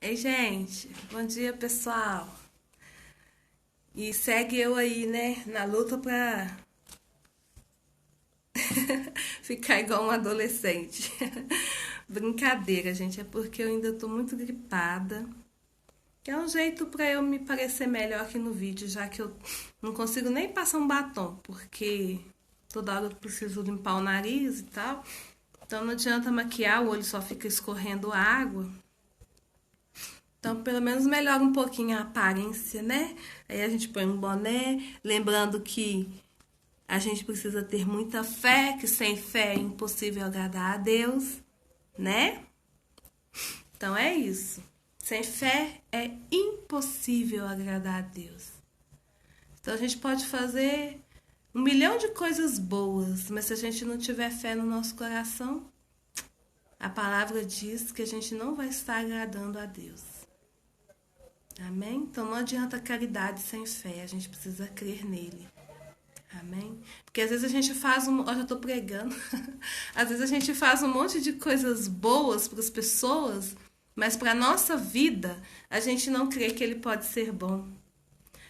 Ei, gente, bom dia, pessoal. E segue eu aí, né, na luta pra ficar igual um adolescente. Brincadeira, gente, é porque eu ainda tô muito gripada. Que é um jeito pra eu me parecer melhor aqui no vídeo, já que eu não consigo nem passar um batom, porque toda hora eu preciso limpar o nariz e tal. Então não adianta maquiar, o olho só fica escorrendo água. Então, pelo menos melhora um pouquinho a aparência, né? Aí a gente põe um boné, lembrando que a gente precisa ter muita fé, que sem fé é impossível agradar a Deus, né? Então é isso. Sem fé é impossível agradar a Deus. Então a gente pode fazer um milhão de coisas boas, mas se a gente não tiver fé no nosso coração, a palavra diz que a gente não vai estar agradando a Deus. Amém? Então não adianta caridade sem fé, a gente precisa crer nele. Amém? Porque às vezes a gente faz um. Ó, já tô pregando. Às vezes a gente faz um monte de coisas boas para as pessoas, mas para nossa vida a gente não crê que ele pode ser bom.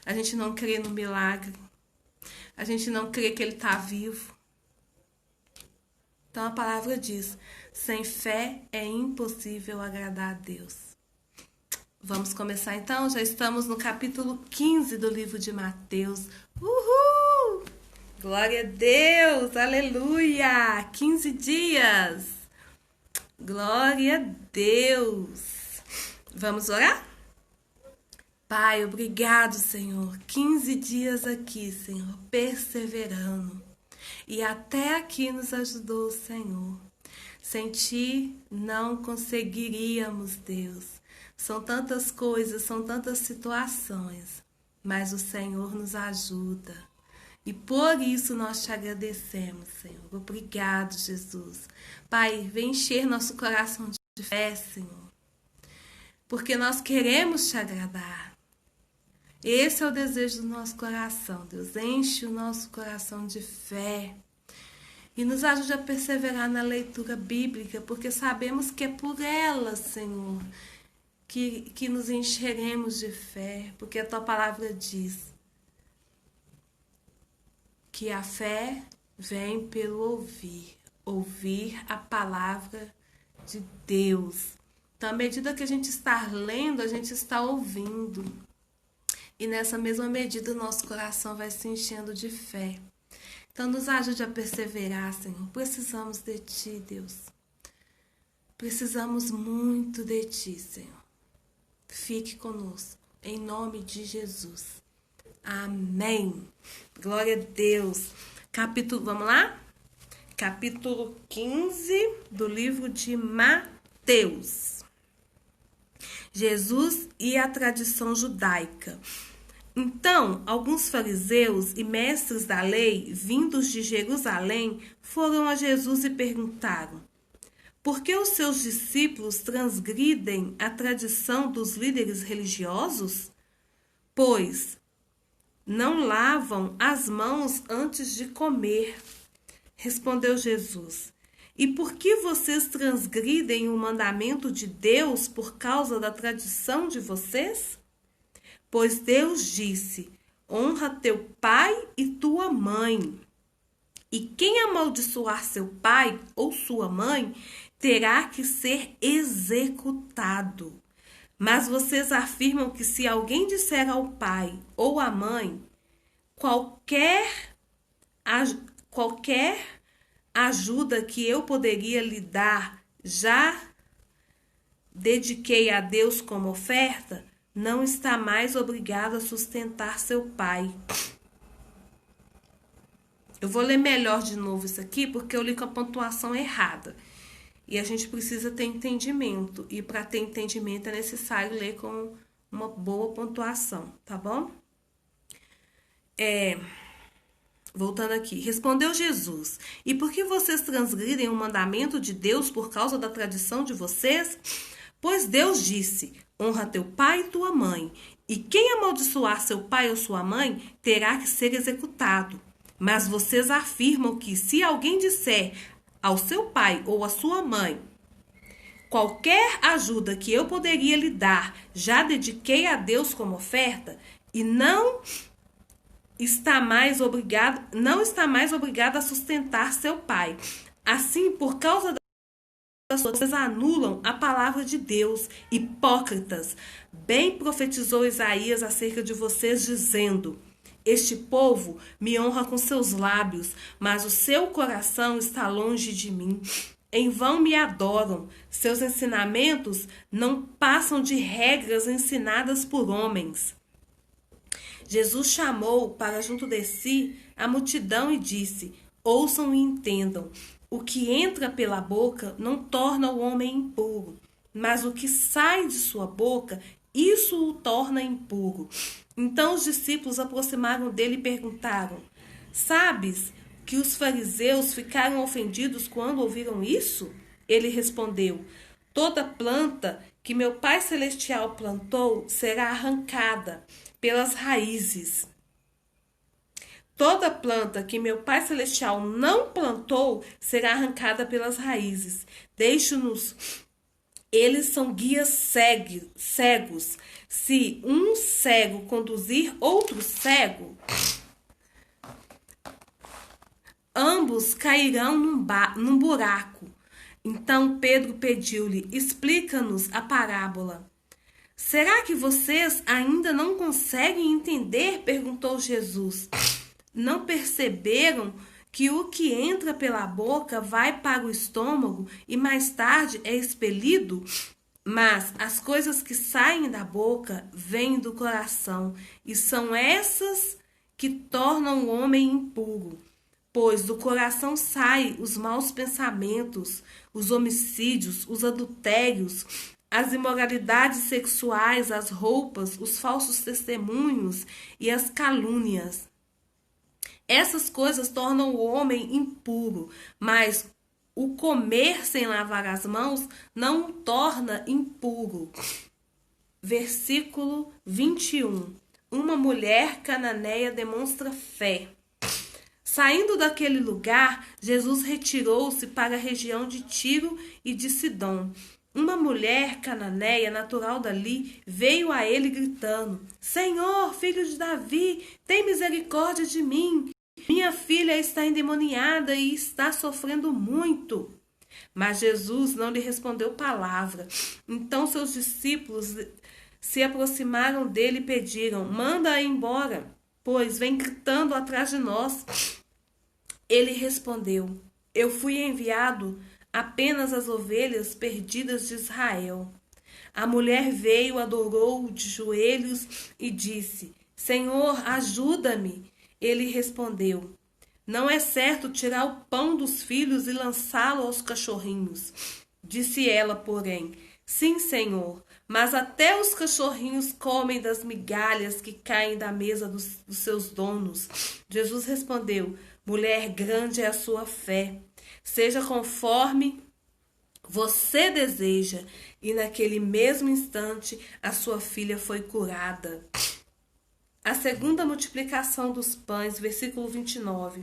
A gente não crê no milagre. A gente não crê que ele está vivo. Então a palavra diz: sem fé é impossível agradar a Deus. Vamos começar então? Já estamos no capítulo 15 do livro de Mateus. Uhul! Glória a Deus! Aleluia! 15 dias! Glória a Deus! Vamos orar? Pai, obrigado, Senhor. 15 dias aqui, Senhor, perseverando. E até aqui nos ajudou o Senhor. Sem ti não conseguiríamos, Deus. São tantas coisas, são tantas situações, mas o Senhor nos ajuda. E por isso nós te agradecemos, Senhor. Obrigado, Jesus. Pai, vem encher nosso coração de fé, Senhor, porque nós queremos te agradar. Esse é o desejo do nosso coração, Deus. Enche o nosso coração de fé. E nos ajude a perseverar na leitura bíblica, porque sabemos que é por ela, Senhor, que nos encheremos de fé, porque a tua palavra diz que a fé vem pelo ouvir, ouvir a palavra de Deus. Então, à medida que a gente está lendo, a gente está ouvindo. E nessa mesma medida, o nosso coração vai se enchendo de fé. Então, nos ajude a perseverar, Senhor. Precisamos de Ti, Deus. Precisamos muito de Ti, Senhor. Fique conosco, em nome de Jesus. Amém. Glória a Deus. Vamos lá? Capítulo 15 do livro de Mateus. Jesus e a tradição judaica. Então, alguns fariseus e mestres da lei, vindos de Jerusalém, foram a Jesus e perguntaram: por que os seus discípulos transgridem a tradição dos líderes religiosos? Pois não lavam as mãos antes de comer. Respondeu Jesus: e por que vocês transgridem o mandamento de Deus por causa da tradição de vocês? Pois Deus disse: honra teu pai e tua mãe. E quem amaldiçoar seu pai ou sua mãe terá que ser executado. Mas vocês afirmam que se alguém disser ao pai ou à mãe qualquer ajuda que eu poderia lhe dar, já dediquei a Deus como oferta, não está mais obrigado a sustentar seu pai. Eu vou ler melhor de novo isso aqui, porque eu li com a pontuação errada. E a gente precisa ter entendimento. E para ter entendimento é necessário ler com uma boa pontuação, tá bom? Voltando aqui. Respondeu Jesus: e por que vocês transgridem o mandamento de Deus por causa da tradição de vocês? Pois Deus disse: honra teu pai e tua mãe. E quem amaldiçoar seu pai ou sua mãe terá que ser executado. Mas vocês afirmam que se alguém disser ao seu pai ou à sua mãe Qualquer ajuda que eu poderia lhe dar, já dediquei a Deus como oferta e não está mais obrigado a sustentar seu pai. Assim, por causa vocês anulam a palavra de Deus. Hipócritas, bem profetizou Isaías acerca de vocês, dizendo: este povo me honra com seus lábios, mas o seu coração está longe de mim. Em vão me adoram. Seus ensinamentos não passam de regras ensinadas por homens. Jesus chamou para junto de si a multidão e disse: ouçam e entendam. O que entra pela boca não torna o homem impuro, mas o que sai de sua boca, isso o torna impuro. Então os discípulos aproximaram dele e perguntaram: sabes que os fariseus ficaram ofendidos quando ouviram isso? Ele respondeu: toda planta que meu Pai Celestial plantou será arrancada pelas raízes. Toda planta que meu Pai Celestial não plantou será arrancada pelas raízes. Deixe-nos. Eles são guias cegos. Se um cego conduzir outro cego, ambos cairão num buraco. Então Pedro pediu-lhe: explica-nos a parábola. Será que vocês ainda não conseguem entender? Perguntou Jesus. Não perceberam que o que entra pela boca vai para o estômago e mais tarde é expelido? Mas as coisas que saem da boca vêm do coração, e são essas que tornam o homem impuro. Pois do coração saem os maus pensamentos, os homicídios, os adultérios, as imoralidades sexuais, as roupas, os falsos testemunhos e as calúnias. Essas coisas tornam o homem impuro, mas o comer sem lavar as mãos não o torna impuro. Versículo 21. Uma mulher cananeia demonstra fé. Saindo daquele lugar, Jesus retirou-se para a região de Tiro e de Sidom. Uma mulher cananeia, natural dali, veio a ele gritando: Senhor, filho de Davi, tem misericórdia de mim. Minha filha está endemoniada e está sofrendo muito. Mas Jesus não lhe respondeu palavra. Então seus discípulos se aproximaram dele e pediram: manda-a embora, pois vem gritando atrás de nós. Ele respondeu: eu fui enviado apenas às ovelhas perdidas de Israel. A mulher veio, adorou-o de joelhos e disse: Senhor, ajuda-me. Ele respondeu: não é certo tirar o pão dos filhos e lançá-lo aos cachorrinhos. Disse ela, porém: sim, Senhor, mas até os cachorrinhos comem das migalhas que caem da mesa dos seus donos. Jesus respondeu: mulher, grande é a sua fé. Seja conforme você deseja. E naquele mesmo instante a sua filha foi curada. A segunda multiplicação dos pães, versículo 29.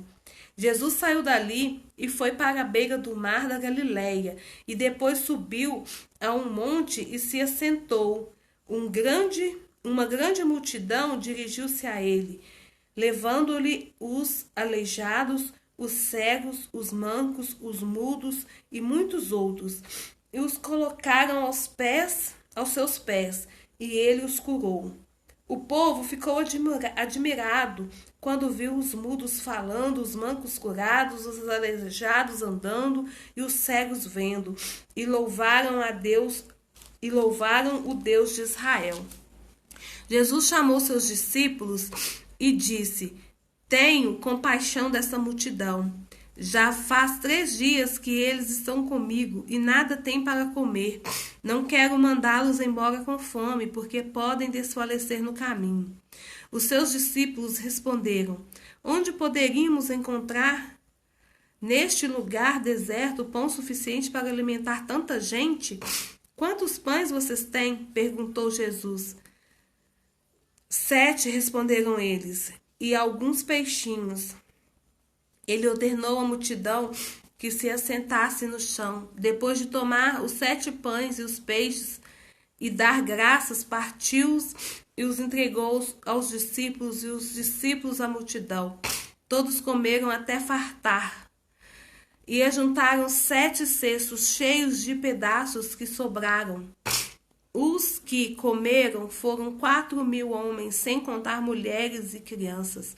Jesus saiu dali e foi para a beira do mar da Galileia, e depois subiu a um monte e se assentou. Uma grande multidão dirigiu-se a ele, levando-lhe os aleijados, os cegos, os mancos, os mudos e muitos outros, e os colocaram aos seus pés, e ele os curou. O povo ficou admirado quando viu os mudos falando, os mancos curados, os aleijados andando e os cegos vendo, e louvaram a Deus e louvaram o Deus de Israel. Jesus chamou seus discípulos e disse: tenho compaixão dessa multidão. Já faz 3 dias que eles estão comigo e nada têm para comer. Não quero mandá-los embora com fome, porque podem desfalecer no caminho. Os seus discípulos responderam: onde poderíamos encontrar neste lugar deserto pão suficiente para alimentar tanta gente? Quantos pães vocês têm? Perguntou Jesus. 7, responderam eles, e alguns peixinhos. Ele ordenou à multidão que se assentasse no chão. Depois de tomar os 7 pães e os peixes e dar graças, partiu-os e os entregou aos discípulos, e os discípulos à multidão. Todos comeram até fartar. E ajuntaram 7 cestos cheios de pedaços que sobraram. Os que comeram foram 4.000 homens, sem contar mulheres e crianças.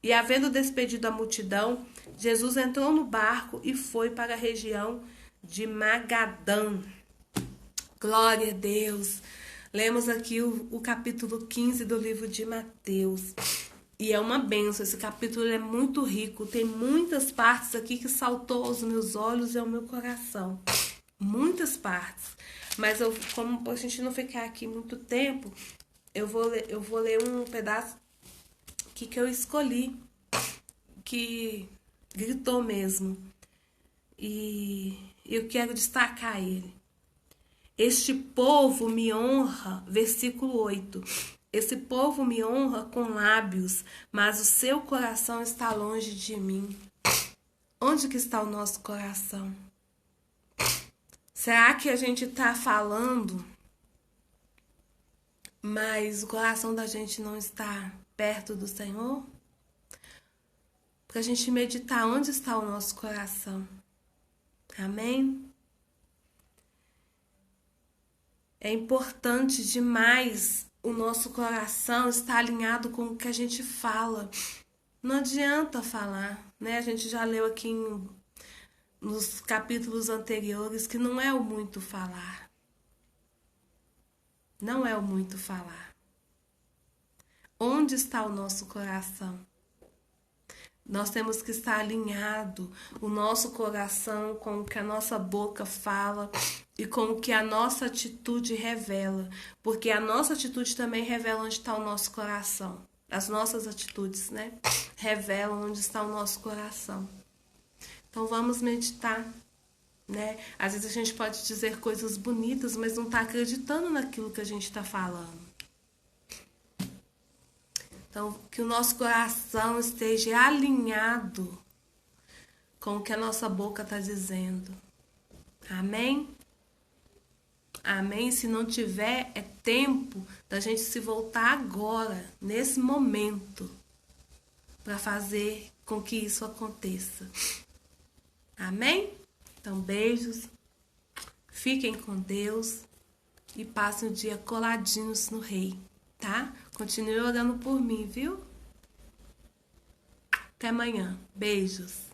E havendo despedido a multidão, Jesus entrou no barco e foi para a região de Magadã. Glória a Deus. Lemos aqui o capítulo 15 do livro de Mateus. E é uma bênção, esse capítulo é muito rico. Tem muitas partes aqui que saltou aos meus olhos e ao meu coração. Muitas partes. Mas como a gente não ficar aqui muito tempo, eu vou ler um pedaço que eu escolhi, que gritou mesmo. E eu quero destacar ele. Este povo me honra, versículo 8. Esse povo me honra com lábios, mas o seu coração está longe de mim. Onde que está o nosso coração? Será que a gente está falando, mas o coração da gente não está perto do Senhor? Para a gente meditar onde está o nosso coração. Amém? É importante demais o nosso coração estar alinhado com o que a gente fala. Não adianta falar, né? A gente já leu aqui nos capítulos anteriores que não é o muito falar. Não é o muito falar. Onde está o nosso coração? Nós temos que estar alinhado o nosso coração com o que a nossa boca fala e com o que a nossa atitude revela. Porque a nossa atitude também revela onde está o nosso coração. As nossas atitudes, né? Revelam onde está o nosso coração. Então vamos meditar, né? Às vezes a gente pode dizer coisas bonitas, mas não está acreditando naquilo que a gente está falando. Então, que o nosso coração esteja alinhado com o que a nossa boca está dizendo. Amém? Amém? Se não tiver, é tempo da gente se voltar agora, nesse momento, para fazer com que isso aconteça. Amém? Então, beijos. Fiquem com Deus e passem o dia coladinhos no Rei, tá? Continue orando por mim, viu? Até amanhã. Beijos.